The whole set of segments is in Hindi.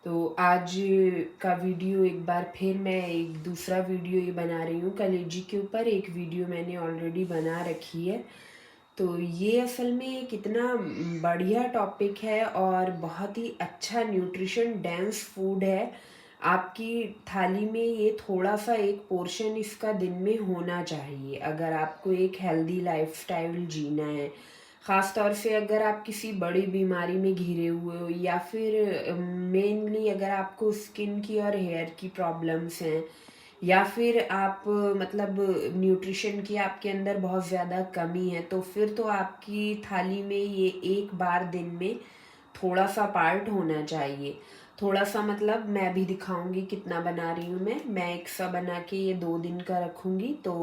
तो आज का वीडियो एक बार फिर मैं एक दूसरा वीडियो ये बना रही हूँ कलेजी के ऊपर। एक वीडियो मैंने ऑलरेडी बना रखी है। तो ये असल में एक इतना बढ़िया टॉपिक है और बहुत ही अच्छा न्यूट्रिशन डेंस फूड है। आपकी थाली में ये थोड़ा सा एक पोर्शन इसका दिन में होना चाहिए अगर आपको एक हेल्दी लाइफस्टाइल जीना है। ख़ास तौर से अगर आप किसी बड़ी बीमारी में घिरे हुए हो या फिर मेनली अगर आपको स्किन की और हेयर की प्रॉब्लम्स हैं या फिर आप मतलब न्यूट्रिशन की आपके अंदर बहुत ज़्यादा कमी है, तो फिर तो आपकी थाली में ये एक बार दिन में थोड़ा सा पार्ट होना चाहिए। थोड़ा सा मतलब मैं भी दिखाऊंगी कितना बना रही हूँ। मैं एक सा बना के ये 2 दिन का रखूंगी। तो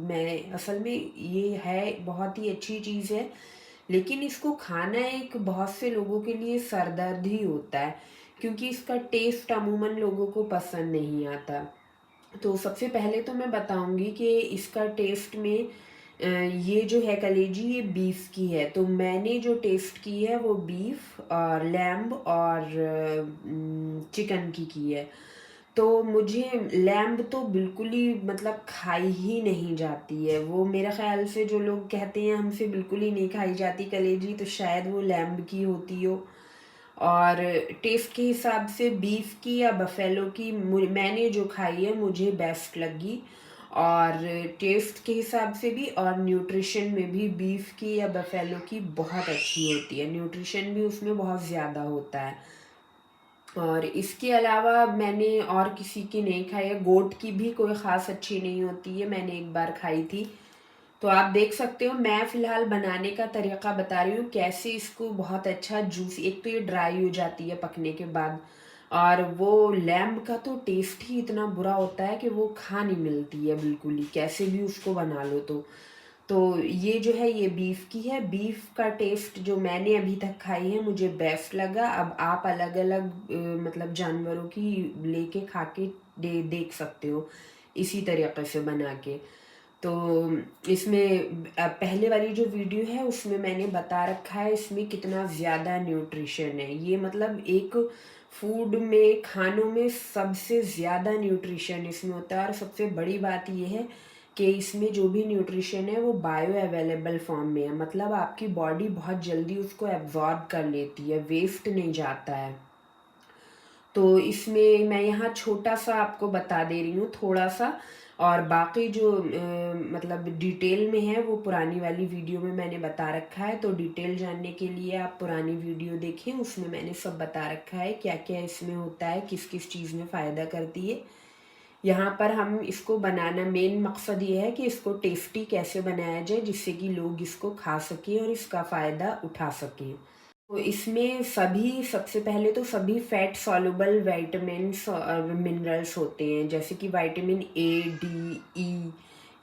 मैं असल में ये है बहुत ही अच्छी चीज़ है, लेकिन इसको खाना एक बहुत से लोगों के लिए सरदर्द ही होता है क्योंकि इसका टेस्ट अमूमन लोगों को पसंद नहीं आता। तो सबसे पहले तो मैं बताऊंगी कि इसका टेस्ट में ये जो है कलेजी ये बीफ की है। तो मैंने जो टेस्ट की है वो बीफ और लैम्ब और चिकन की है। तो मुझे लैम्ब तो बिल्कुल ही मतलब खाई ही नहीं जाती है। वो मेरे ख्याल से जो लोग कहते हैं हमसे बिल्कुल ही नहीं खाई जाती कलेजी, तो शायद वो लैम्ब की होती हो। और टेस्ट के हिसाब से बीफ की या बफेलो की मैंने जो खाई है मुझे बेस्ट लगी। और टेस्ट के हिसाब से भी और न्यूट्रिशन में भी बीफ की या बफेलो की बहुत अच्छी होती है। न्यूट्रिशन भी उसमें बहुत ज़्यादा होता है। और इसके अलावा मैंने और किसी की नहीं खाई है। गोट की भी कोई ख़ास अच्छी नहीं होती है, मैंने एक बार खाई थी। तो आप देख सकते हो मैं फ़िलहाल बनाने का तरीका बता रही हूँ कैसे इसको बहुत अच्छा जूस। एक तो ये ड्राई हो जाती है पकने के बाद, और वो लैम्ब का तो टेस्ट ही इतना बुरा होता है कि वो खा नहीं मिलती है बिल्कुल ही, कैसे भी उसको बना लो। तो ये जो है ये बीफ की है। बीफ का टेस्ट जो मैंने अभी तक खाई है मुझे बेस्ट लगा। अब आप अलग अलग मतलब जानवरों की लेके खा के देख सकते हो इसी तरीके से बना के। तो इसमें पहले वाली जो वीडियो है उसमें मैंने बता रखा है इसमें कितना ज़्यादा न्यूट्रिशन है। ये मतलब एक फूड में खानों में सबसे ज़्यादा न्यूट्रिशन इसमें होता है। और सबसे बड़ी बात ये है कि इसमें जो भी न्यूट्रिशन है वो बायो अवेलेबल फॉर्म में है, मतलब आपकी बॉडी बहुत जल्दी उसको एब्जॉर्ब कर लेती है, वेस्ट नहीं जाता है। तो इसमें मैं यहाँ छोटा सा आपको बता दे रही हूँ थोड़ा सा, और बाकी जो मतलब डिटेल में है वो पुरानी वाली वीडियो में मैंने बता रखा है। तो डिटेल जानने के लिए आप पुरानी वीडियो देखें, उसमें मैंने सब बता रखा है क्या क्या इसमें होता है, किस किस चीज़ में फ़ायदा करती है। यहाँ पर हम इसको बनाना मेन मकसद ये है कि इसको टेस्टी कैसे बनाया जाए जिससे कि लोग इसको खा सकें और इसका फ़ायदा उठा सकें। तो इसमें सभी सबसे पहले तो सभी फैट सॉल्युबल विटामिन्स और मिनरल्स होते हैं, जैसे कि विटामिन ए डी ई,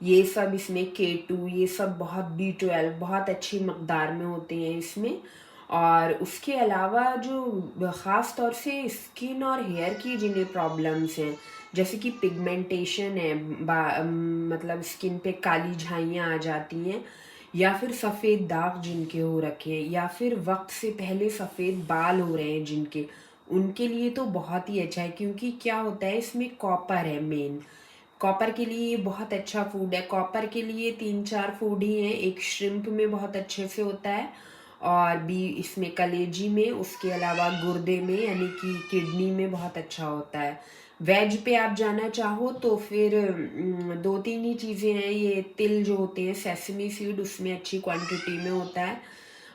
ये सब इसमें K2, ये सब बहुत B12 बहुत अच्छी मकदार में होते हैं इसमें। और उसके अलावा जो ख़ास तौर से स्किन और हेयर की जिन्हें प्रॉब्लम्स हैं, जैसे कि पिगमेंटेशन है, मतलब स्किन पे काली झाइयाँ आ जाती हैं, या फिर सफ़ेद दाग जिनके हो रखे हैं, या फिर वक्त से पहले सफ़ेद बाल हो रहे हैं जिनके, उनके लिए तो बहुत ही अच्छा है। क्योंकि क्या होता है इसमें कॉपर है मेन। कॉपर के लिए ये बहुत अच्छा फूड है। कॉपर के लिए 3-4 फूड ही हैं। एक श्रिम्प में बहुत अच्छे से होता है, और भी इसमें कलेजी में, उसके अलावा गुर्दे में यानी कि किडनी में बहुत अच्छा होता है। वेज पे आप जाना चाहो तो फिर 2-3 ही चीज़ें हैं। ये तिल जो होते हैं सेसमी सीड, उसमें अच्छी क्वांटिटी में होता है।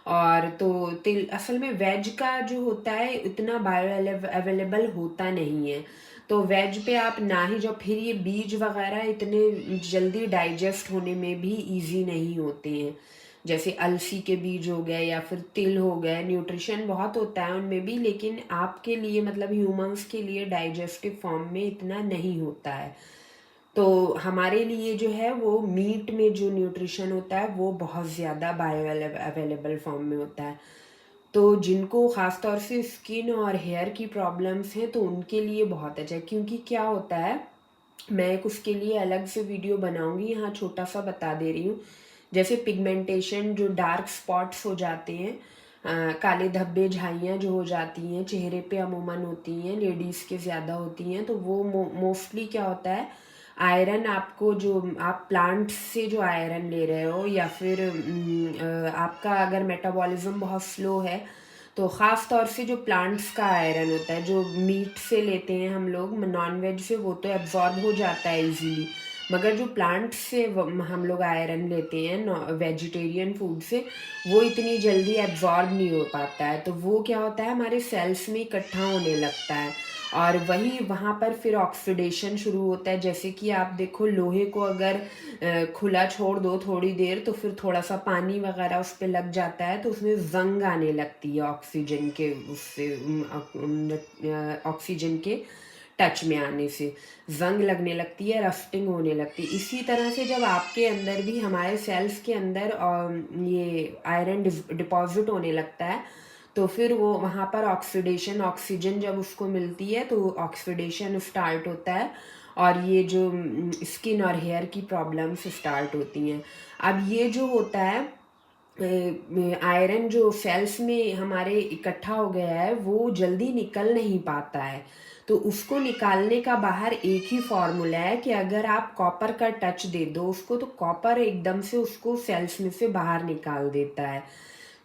और तो तिल असल में वेज का जो होता है इतना बायो अवेलेबल होता नहीं है। तो वेज पे आप ना ही जब, फिर ये बीज वगैरह इतने जल्दी डाइजेस्ट होने में भी इजी नहीं होते हैं। जैसे अलसी के बीज हो गए या फिर तिल हो गए, न्यूट्रिशन बहुत होता है उनमें भी, लेकिन आपके लिए मतलब ह्यूमंस के लिए डाइजेस्टिव फॉर्म में इतना नहीं होता है। तो हमारे लिए जो है वो मीट में जो न्यूट्रिशन होता है वो बहुत ज़्यादा बायो अवेलेबल फॉर्म में होता है। तो जिनको ख़ास तौर से स्किन और हेयर की प्रॉब्लम्स हैं तो उनके लिए बहुत अच्छा है। क्योंकि क्या होता है, मैं एक उसके लिए अलग से वीडियो बनाऊंगी, यहाँ छोटा सा बता दे रही हूँ। जैसे पिगमेंटेशन, जो डार्क स्पॉट्स हो जाते हैं, काले धब्बे झाइयाँ जो हो जाती हैं चेहरे पे अमूमन होती हैं, लेडीज़ के ज़्यादा होती हैं, तो वो मोस्टली क्या होता है, आयरन आपको जो आप प्लांट्स से जो आयरन ले रहे हो या फिर आपका अगर मेटाबॉलिज्म बहुत स्लो है तो ख़ास तौर से जो प्लांट्स का आयरन होता है जो मीट से लेते हैं हम लोग, नॉन वेज से, वो तो एब्जॉर्ब हो जाता है इजीली, मगर जो प्लांट्स से हम लोग आयरन लेते हैं वेजिटेरियन फूड से, वो इतनी जल्दी एब्जॉर्ब नहीं हो पाता है, तो वो क्या होता है हमारे सेल्स में इकट्ठा होने लगता है और वही वहाँ पर फिर ऑक्सीडेशन शुरू होता है। जैसे कि आप देखो लोहे को अगर खुला छोड़ दो थोड़ी देर तो फिर थोड़ा सा पानी वगैरह उस पर लग जाता है तो उसमें जंग आने लगती है ऑक्सीजन के उससे ऑक्सीजन के टच में आने से जंग लगने लगती है, रफ्टिंग होने लगती है। इसी तरह से जब आपके अंदर भी हमारे सेल्स के अंदर ये आयरन डिपॉजिट होने लगता है तो फिर वो वहाँ पर ऑक्सीजन जब उसको मिलती है तो ऑक्सीडेशन स्टार्ट होता है और ये जो स्किन और हेयर की प्रॉब्लम्स स्टार्ट होती हैं। अब ये जो होता है आयरन जो सेल्स में हमारे इकट्ठा हो गया है वो जल्दी निकल नहीं पाता है, तो उसको निकालने का बाहर एक ही फॉर्मूला है कि अगर आप कॉपर का टच दे दो उसको तो कॉपर एकदम से उसको सेल्स में से बाहर निकाल देता है।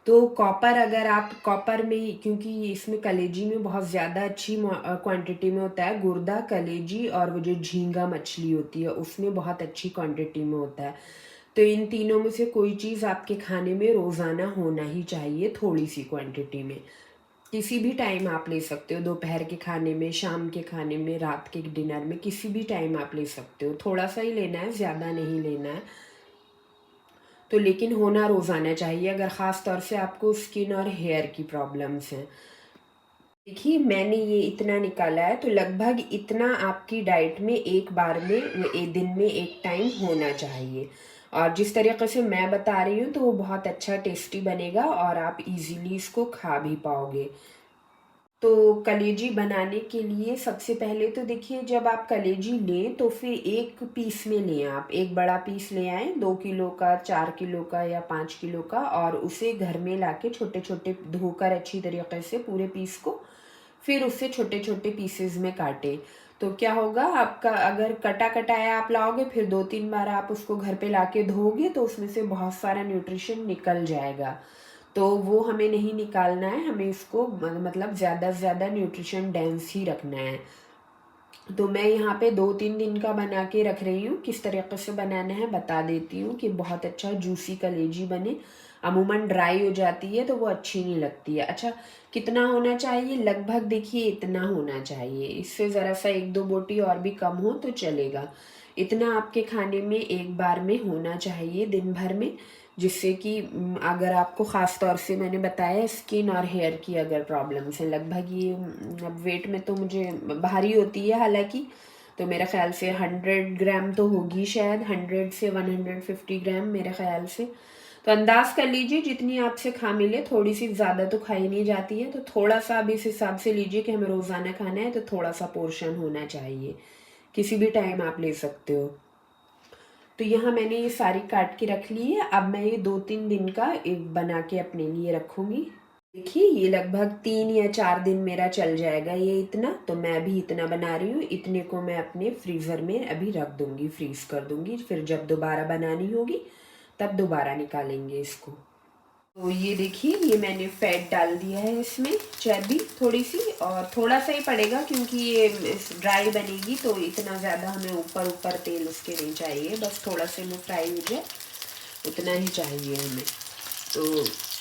तो कॉपर अगर आप कॉपर में ही, क्योंकि इसमें कलेजी में बहुत ज़्यादा अच्छी क्वांटिटी में होता है, गुर्दा, कलेजी और वो जो झींगा मछली होती है उसमें बहुत अच्छी क्वांटिटी में होता है, तो इन तीनों में से कोई चीज़ आपके खाने में रोज़ाना होना ही चाहिए थोड़ी सी क्वांटिटी में। किसी भी टाइम आप ले सकते हो, दोपहर के खाने में, शाम के खाने में, रात के डिनर में, किसी भी टाइम आप ले सकते हो, थोड़ा सा ही लेना है, ज़्यादा नहीं लेना है, तो लेकिन होना रोज़ाना चाहिए अगर ख़ास तौर से आपको स्किन और हेयर की प्रॉब्लम्स हैं। देखिए मैंने ये इतना निकाला है तो लगभग इतना आपकी डाइट में एक बार में एक दिन में एक टाइम होना चाहिए, और जिस तरीके से मैं बता रही हूँ तो वो बहुत अच्छा टेस्टी बनेगा और आप इजीली इसको खा भी पाओगे। तो कलेजी बनाने के लिए सबसे पहले तो देखिए जब आप कलेजी लें तो फिर एक पीस में लें, आप एक बड़ा पीस ले आएँ 2 किलो का, 4 किलो का या 5 किलो का, और उसे घर में लाके छोटे छोटे धोकर अच्छी तरीके से पूरे पीस को फिर उससे छोटे छोटे पीसेस में काटें। तो क्या होगा आपका, अगर कटा कटाया आप लाओगे फिर 2-3 बार आप उसको घर पे लाके धोगे तो उसमें से बहुत सारा न्यूट्रिशन निकल जाएगा, तो वो हमें नहीं निकालना है, हमें इसको मतलब ज़्यादा से ज़्यादा न्यूट्रिशन डेंस ही रखना है। तो मैं यहाँ पे 2-3 दिन का बना के रख रही हूँ, किस तरीके से बनाना है बता देती हूँ कि बहुत अच्छा जूसी कलेजी बने। अमूमन ड्राई हो जाती है तो वो अच्छी नहीं लगती है। अच्छा कितना होना चाहिए, लगभग देखिए इतना होना चाहिए, इससे ज़रा सा 1-2 बोटी और भी कम हो तो चलेगा। इतना आपके खाने में एक बार में होना चाहिए दिन भर में, जिससे कि अगर आपको ख़ास तौर से मैंने बताया स्किन और हेयर की अगर प्रॉब्लम्स हैं, लगभग ये अब वेट में तो मुझे भारी होती है हालांकि, तो मेरे ख्याल से 100 ग्राम तो होगी शायद, 100 से 150 ग्राम मेरे ख्याल से, तो अंदाज़ कर लीजिए जितनी आपसे खा मिले, थोड़ी सी ज़्यादा तो खाई नहीं जाती है, तो थोड़ा सा अब इस हिसाब से लीजिए कि हमें रोज़ाना खाना है तो थोड़ा सा पोर्शन होना चाहिए, किसी भी टाइम आप ले सकते हो। तो यहाँ मैंने ये सारी काट के रख ली है, अब मैं ये 2-3 दिन का एक बना के अपने लिए रखूँगी। देखिए ये लगभग 3 या 4 दिन मेरा चल जाएगा ये इतना, तो मैं अभी इतना बना रही हूँ, इतने को मैं अपने फ्रीज़र में अभी रख दूँगी, फ्रीज़ कर दूँगी, फिर जब दोबारा बनानी होगी तब दोबारा निकालेंगे इसको। तो ये देखिए ये मैंने फैट डाल दिया है, इसमें चर्बी थोड़ी सी, और थोड़ा सा ही पड़ेगा क्योंकि ये ड्राई बनेगी तो इतना ज़्यादा हमें ऊपर ऊपर तेल उसके नहीं चाहिए, बस थोड़ा सा में फ्राई हो जाए उतना ही चाहिए हमें। तो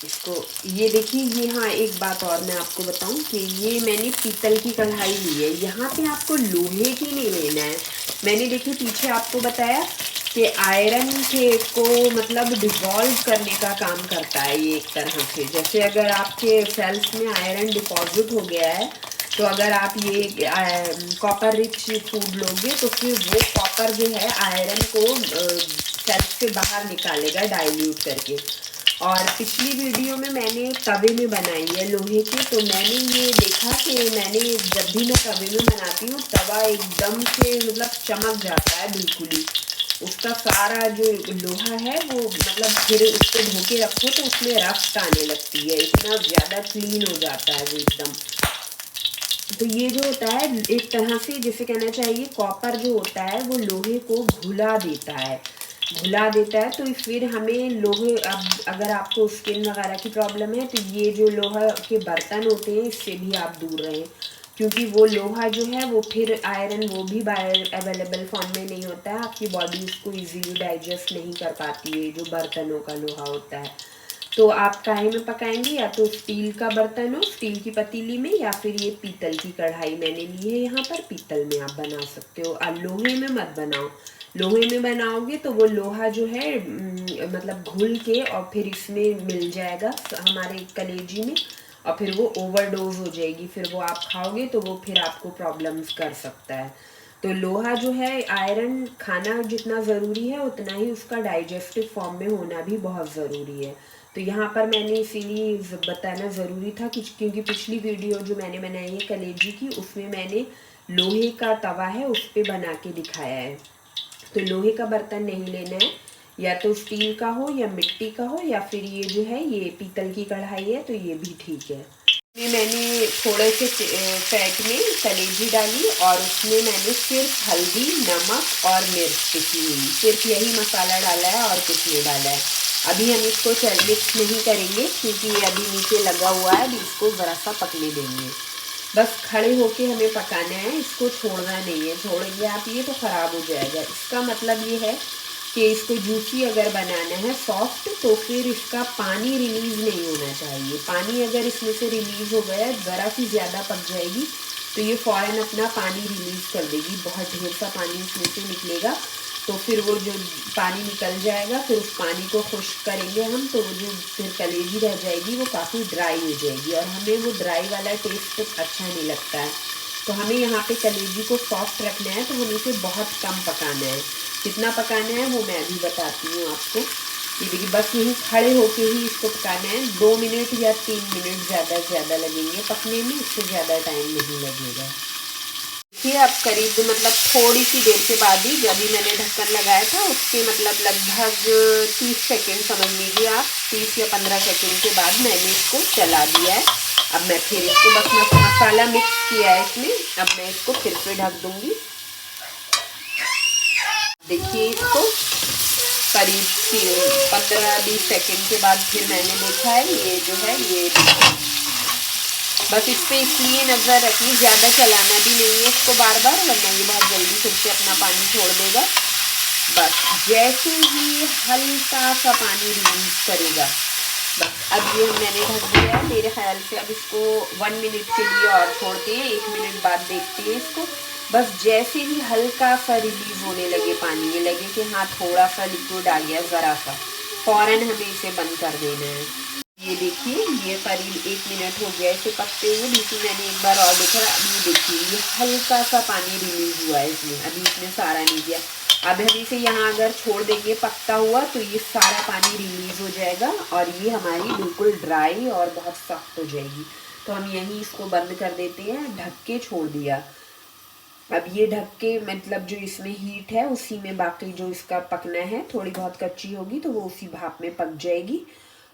इसको ये देखिए ये, हाँ एक बात और मैं आपको बताऊं कि ये मैंने पीतल की कढ़ाई ली है, यहाँ पे आपको लोहे की नहीं लेना है। मैंने देखिए पीछे आपको बताया कि आयरन के को मतलब डिज़ोल्व करने का काम करता है ये एक तरह से, जैसे अगर आपके सेल्स में आयरन डिपॉजिट हो गया है तो अगर आप ये कॉपर रिच फूड लोगे तो फिर वो कॉपर जो है आयरन को सेल्स से बाहर निकालेगा डाइल्यूट करके। और पिछली वीडियो में मैंने तवे में बनाई है लोहे की, तो मैंने ये देखा कि मैंने जब भी मैं तवे में बनाती हूँ तवा एकदम से मतलब चमक जाता है बिल्कुल ही, उसका सारा जो लोहा है वो मतलब फिर उसको धो के रखो तो उसमें रस्ट आने लगती है, इतना ज़्यादा क्लीन हो जाता है वो एकदम। तो ये जो होता है एक तरह से जैसे कहना चाहिए कॉपर जो होता है वो लोहे को घुला देता है, घुला देता है। तो फिर हमें लोहे, अब अगर आपको स्किन वगैरह की प्रॉब्लम है तो ये जो लोहा के बर्तन होते हैं इससे भी आप दूर रहें, क्योंकि वो लोहा जो है वो फिर आयरन वो भी बायो अवेलेबल फॉर्म में नहीं होता है, आपकी बॉडी उसको इजीली डाइजेस्ट नहीं कर पाती है जो बर्तनों का लोहा होता है। तो आप काहे में पकाएंगे, या तो स्टील का बर्तन हो, स्टील की पतीली में, या फिर ये पीतल की कढ़ाई मैंने ली है यहाँ पर, पीतल में आप बना सकते हो। और लोहे में मत बनाओ, लोहे में बनाओगे तो वो लोहा जो है मतलब घुल के और फिर इसमें मिल जाएगा हमारे कलेजी में, और फिर वो ओवरडोज हो जाएगी, फिर वो आप खाओगे तो वो फिर आपको प्रॉब्लम्स कर सकता है। तो लोहा जो है आयरन खाना जितना ज़रूरी है उतना ही उसका डाइजेस्टिव फॉर्म में होना भी बहुत ज़रूरी है। तो यहाँ पर मैंने इसीलिए बताना ज़रूरी था कि क्योंकि पिछली वीडियो जो मैंने बनाई है कलेजी की उसमें मैंने लोहे का तवा है उस पर बना के दिखाया है। तो लोहे का बर्तन नहीं लेना है, या तो स्टील का हो या मिट्टी का हो, या फिर ये जो है ये पीतल की कढ़ाई है तो ये भी ठीक है। में मैंने थोड़े से फैट में कलेजी डाली और उसमें मैंने सिर्फ हल्दी, नमक और मिर्च पिसी हुई, सिर्फ यही मसाला डाला है और कुछ नहीं डाला है। अभी हम इसको मिक्स नहीं करेंगे क्योंकि ये अभी नीचे लगा हुआ है, अभी इसको ज़रा सा पकने देंगे। बस खड़े होके हमें पकाना है, इसको छोड़ना नहीं है, छोड़ेंगे आप ये तो ख़राब हो जाएगा। इसका मतलब ये है कि इसको जूसी अगर बनाना है सॉफ्ट तो फिर इसका पानी रिलीज़ नहीं होना चाहिए। पानी अगर इसमें से रिलीज़ हो गया, ज़रा सी ज़्यादा पक जाएगी तो ये फ़ौरन अपना पानी रिलीज़ कर देगी, बहुत ढेर सा पानी इसमें से निकलेगा। तो फिर वो जो पानी निकल जाएगा फिर उस पानी को खुश्क करेंगे हम, तो वो जो फिर कलेजी रह जाएगी वो काफ़ी ड्राई हो जाएगी और हमें वो ड्राई वाला टेस्ट अच्छा नहीं लगता है। तो हमें यहाँ पे कलेजी को सॉफ्ट रखना है, तो हमें इसे बहुत कम पकाना है। कितना पकाना है वो मैं अभी बताती हूँ आपको। ये देखिए बस यहीं खड़े होके ही इसको पकाना है, 2 मिनट या 3 मिनट ज़्यादा से ज़्यादा लगेंगे पकने में, इससे ज़्यादा टाइम नहीं लगेगा। देखिए अब करीब मतलब थोड़ी सी देर के बाद ही, जब भी मैंने ढक्कन लगाया था उसके मतलब लगभग 30 सेकेंड समझ लीजिए आप, 30 या 15 सेकेंड के बाद मैंने इसको चला दिया है। अब मैं फिर इसको बस मसाला मिक्स किया है इसमें, अब मैं इसको फिर से ढक दूँगी। देखिए इसको करीब 15-20 सेकेंड के बाद फिर मैंने देखा है, ये जो है ये बस इस पर इसलिए नज़र रखनी, ज़्यादा चलाना भी नहीं है इसको बार बार, वरना ये बहुत जल्दी फिर से अपना पानी छोड़ देगा। बस जैसे ही हल्का सा पानी रिलीज करेगा, बस अब ये मैंने ढक दिया है। मेरे ख्याल से अब इसको 1 मिनट के लिए और छोड़ते हैं, 1 मिनट बाद देखते हैं इसको। बस जैसे ही हल्का सा रिलीज होने लगे पानी, ये लगे कि हाँ थोड़ा सा लिक्विड आ गया ज़रा सा, फ़ौरन हमें इसे बंद कर देना है। ये देखिए ये करीब 1 मिनट हो गया इसे पकते हुए, बीच मैंने एक बार और देखा। अभी देखिए ये हल्का सा पानी रिलीज हुआ है इसमें, अभी इसने सारा नहीं दिया। अब हम इसे यहाँ अगर छोड़ देंगे पकता हुआ तो ये सारा पानी रिलीज हो जाएगा और ये हमारी बिल्कुल ड्राई और बहुत सख्त हो जाएगी। तो हम यहीं इसको बंद कर देते हैं, ढक के छोड़ दिया। अब ये ढक के मतलब जो इसमें हीट है उसी में बाकी जो इसका पकना है, थोड़ी बहुत कच्ची होगी तो वो उसी भाप में पक जाएगी।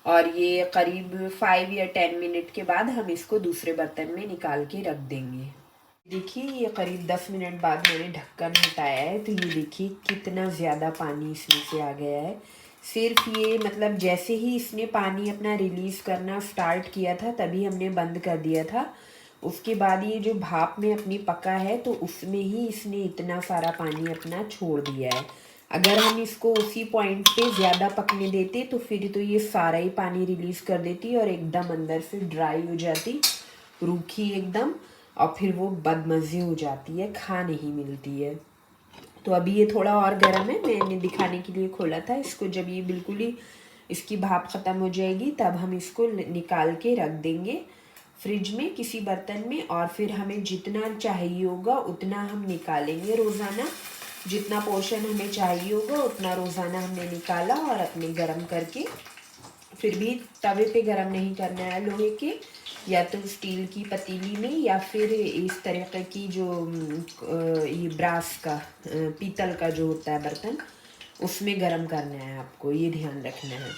और ये करीब 5 या 10 मिनट के बाद हम इसको दूसरे बर्तन में निकाल के रख देंगे। देखिए ये करीब 10 मिनट बाद मैंने ढक्कन हटाया है, तो ये देखिए कितना ज़्यादा पानी इसमें से आ गया है। सिर्फ ये मतलब जैसे ही इसने पानी अपना रिलीज़ करना स्टार्ट किया था तभी हमने बंद कर दिया था। उसके बाद ये जो भाप में अपनी पका है तो उसमें ही इसने इतना सारा पानी अपना छोड़ दिया है। अगर हम इसको उसी पॉइंट पे ज़्यादा पकने देते तो फिर तो ये सारा ही पानी रिलीज़ कर देती और एकदम अंदर से ड्राई हो जाती, रूखी एकदम, और फिर वो बदमज़े हो जाती है, खा नहीं मिलती है। तो अभी ये थोड़ा और गर्म है, मैंने दिखाने के लिए खोला था इसको। जब ये बिल्कुल ही इसकी भाप ख़त्म हो जाएगी तब हम इसको निकाल के रख देंगे फ्रिज में किसी बर्तन में, और फिर हमें जितना चाहिए होगा उतना हम निकालेंगे रोज़ाना। जितना पोर्शन हमें चाहिए होगा उतना रोज़ाना हमने निकाला और अपने गरम करके, फिर भी तवे पे गरम नहीं करना है लोहे के, या तो स्टील की पतीली में, या फिर इस तरीके की जो ये ब्रास का पीतल का जो होता है बर्तन उसमें गर्म करना है आपको, ये ध्यान रखना है।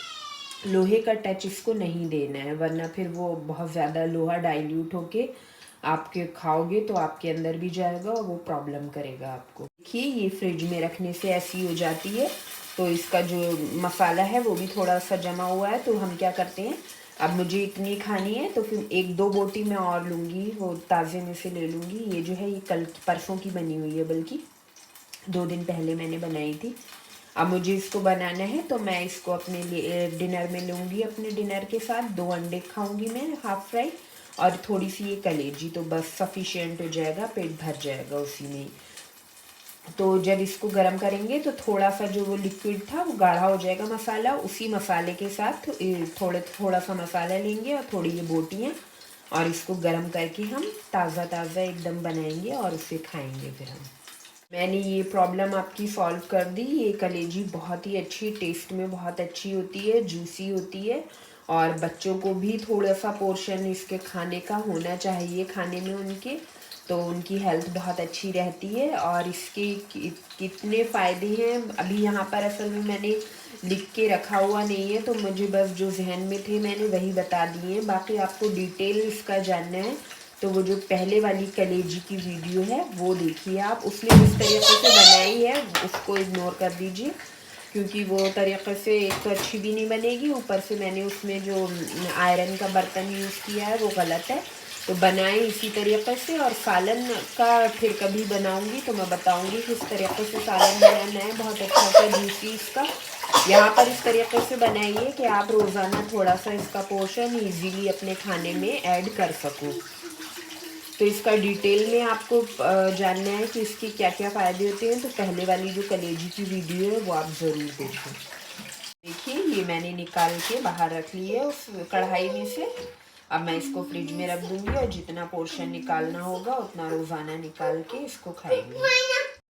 लोहे का टच इसको नहीं देना है, वरना फिर वो बहुत ज़्यादा लोहा डाइल्यूट होके आपके खाओगे तो आपके अंदर भी जाएगा और वो प्रॉब्लम करेगा आपको। देखिए ये फ्रिज में रखने से ऐसी हो जाती है। तो इसका जो मसाला है वो भी थोड़ा सा जमा हुआ है, तो हम क्या करते हैं, अब मुझे इतनी खानी है तो फिर 1-2 बोटी मैं और लूँगी, वो ताज़े में से ले लूँगी। ये जो है ये कल परसों की बनी हुई है, बल्कि 2 दिन पहले मैंने बनाई थी। अब मुझे इसको बनाना है तो मैं इसको अपने लिए डिनर में लूँगी, अपने डिनर के साथ 2 अंडे खाऊँगी मैं हाफ़ फ्राई, और थोड़ी सी ये कलेजी, तो बस सफिशिएंट हो जाएगा, पेट भर जाएगा उसी में। तो जब इसको गरम करेंगे तो थोड़ा सा जो वो लिक्विड था वो गाढ़ा हो जाएगा मसाला, उसी मसाले के साथ थोड़ा सा मसाला लेंगे और थोड़ी ये बोटियाँ, और इसको गरम करके हम ताज़ा ताज़ा एकदम बनाएंगे और उसे खाएंगे फिर हम। मैंने ये प्रॉब्लम आपकी सॉल्व कर दी। ये कलेजी बहुत ही अच्छी, टेस्ट में बहुत अच्छी होती है, जूसी होती है, और बच्चों को भी थोड़ा सा पोर्शन इसके खाने का होना चाहिए खाने में उनके, तो उनकी हेल्थ बहुत अच्छी रहती है। और इसके कितने फ़ायदे हैं अभी यहाँ पर असल में मैंने लिख के रखा हुआ नहीं है, तो मुझे बस जो जहन में थे मैंने वही बता दिए हैं। बाकी आपको डिटेल इसका जानना है तो वो जो पहले वाली कलेजी की वीडियो है वो देखिए आप, उसने जिस तरीके से बनाई है उसको इग्नोर कर दीजिए, क्योंकि वो तरीक़े से एक तो अच्छी भी नहीं बनेगी, ऊपर से मैंने उसमें जो आयरन का बर्तन यूज़ किया है वो गलत है। तो बनाए इसी तरीक़े से, और सालन का फिर कभी बनाऊंगी तो मैं बताऊंगी किस तरीक़े से सालन बनाना है, बहुत अच्छा सा जूसी इसका। यहाँ पर इस तरीक़े से बनाइए कि आप रोज़ाना थोड़ा सा इसका पोर्शन ईज़िली अपने खाने में ऐड कर सको। तो इसका डिटेल में आपको जानना है कि इसके क्या क्या फ़ायदे होते हैं, तो पहले वाली जो कलेजी की वीडियो है वो आप ज़रूर देखें। देखिए ये मैंने निकाल के बाहर रख ली है उस कढ़ाई में से। अब मैं इसको फ्रिज में रख दूँगी और जितना पोर्शन निकालना होगा उतना रोज़ाना निकाल के इसको खाएंगे।